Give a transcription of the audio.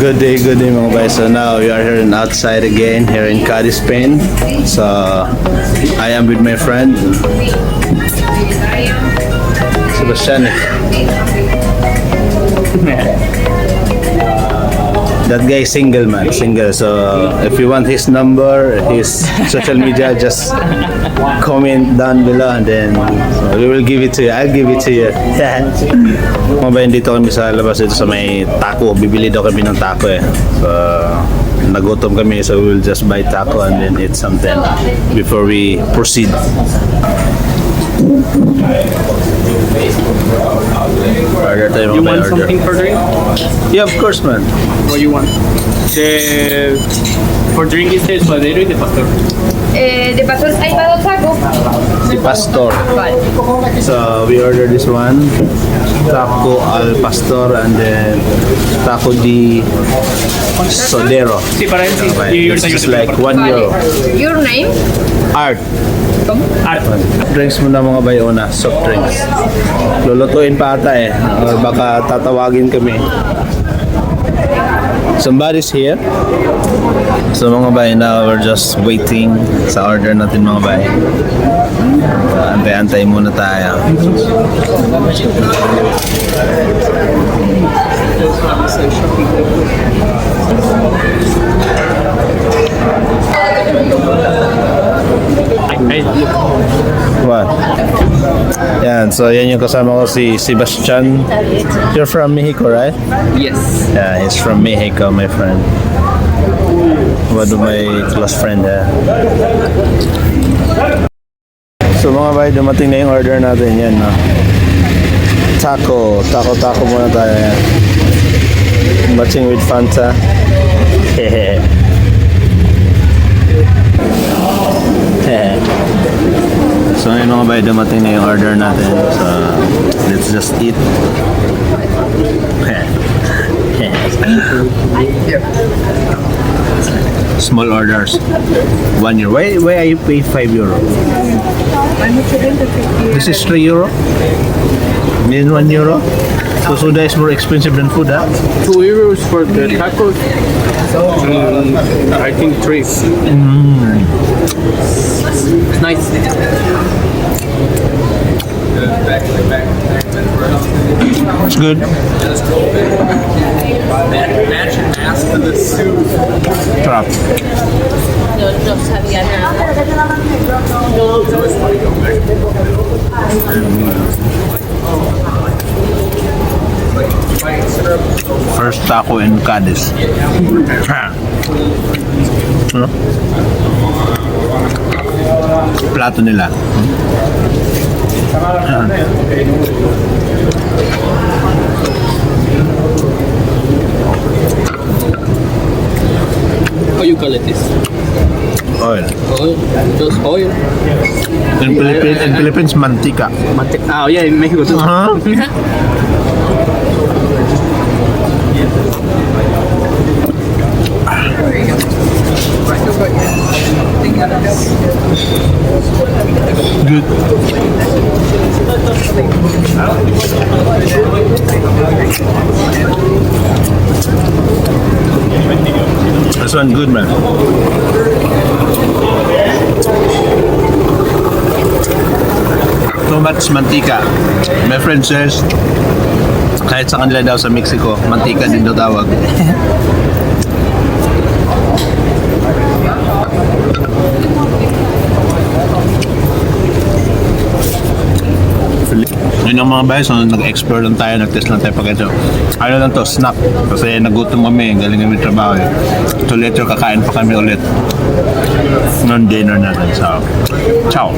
Good day mga bay. So now we are here in outside again, here in Cadiz, Spain. So I am with my friend Sebastian. That guy is single, man, single. So if you want his number, his social media, just comment down below and then we will give it to you. I'll give it to you. Mga ba, dito kami sa labas dito sa may taco. Bibili daw kami ng taco eh. So nagutom kami, so we will just buy taco and then eat something before we proceed. Order tayo, You mga want order. something for drink? Yeah, of course, man. What you want? For drink is the suadero y de pastor. De pastor hay para dos tacos. Si Pastor. Vale. So we order this one, taco al pastor and then taco di sodero. Sí, para él sí. Okay, Y this ahorita yo is te like preparo. 1 euro. Your name? Art. ¿Cómo? Drinks muna mga bayona, soft drinks. Lulutuin pa ata eh. Or baka tatawagin kami. Somebody's here. So mga bay, now we're just waiting sa order natin mga bay. Antay-antay muna tayo. Hey, look. What? Yan, so yan yung kasama ko si Sebastian. You're from Mexico, right? Yes. Yeah, he's from Mexico, my friend. One of my close friend. So mga bay, dumating na yung order natin yan, no? Taco muna tayo yan. Matching with Fanta. So yun mga bay, dumating na yung order natin. So let's just eat. Small orders. 1 euro. Why are you pay 5 euro? This is 3 euro? This is 1 euro? So soda is more expensive than food, huh? 2 euros for the tacos. I think 3. It's nice. It's good. Match and ask for the soup. Trap. No sabía nada. First taco in Cadiz. Ano? Plato nila. How you call it this? Oil. Oil. Just oil. In Philippines, mantika. Oh yeah, in Mexico too. Huh? Good. This one good, man. Too much mantika. My friend says, kahit sa kanila daw sa Mexico, mantika din daw tawag. Yun yung mga guys, so nag-explore lang tayo, nag-test lang tayo pag ito. Ano lang to, snack. Kasi nagutom kami, galing kami trabaho eh. So later kakain pa kami ulit ng dinner natin. So, ciao!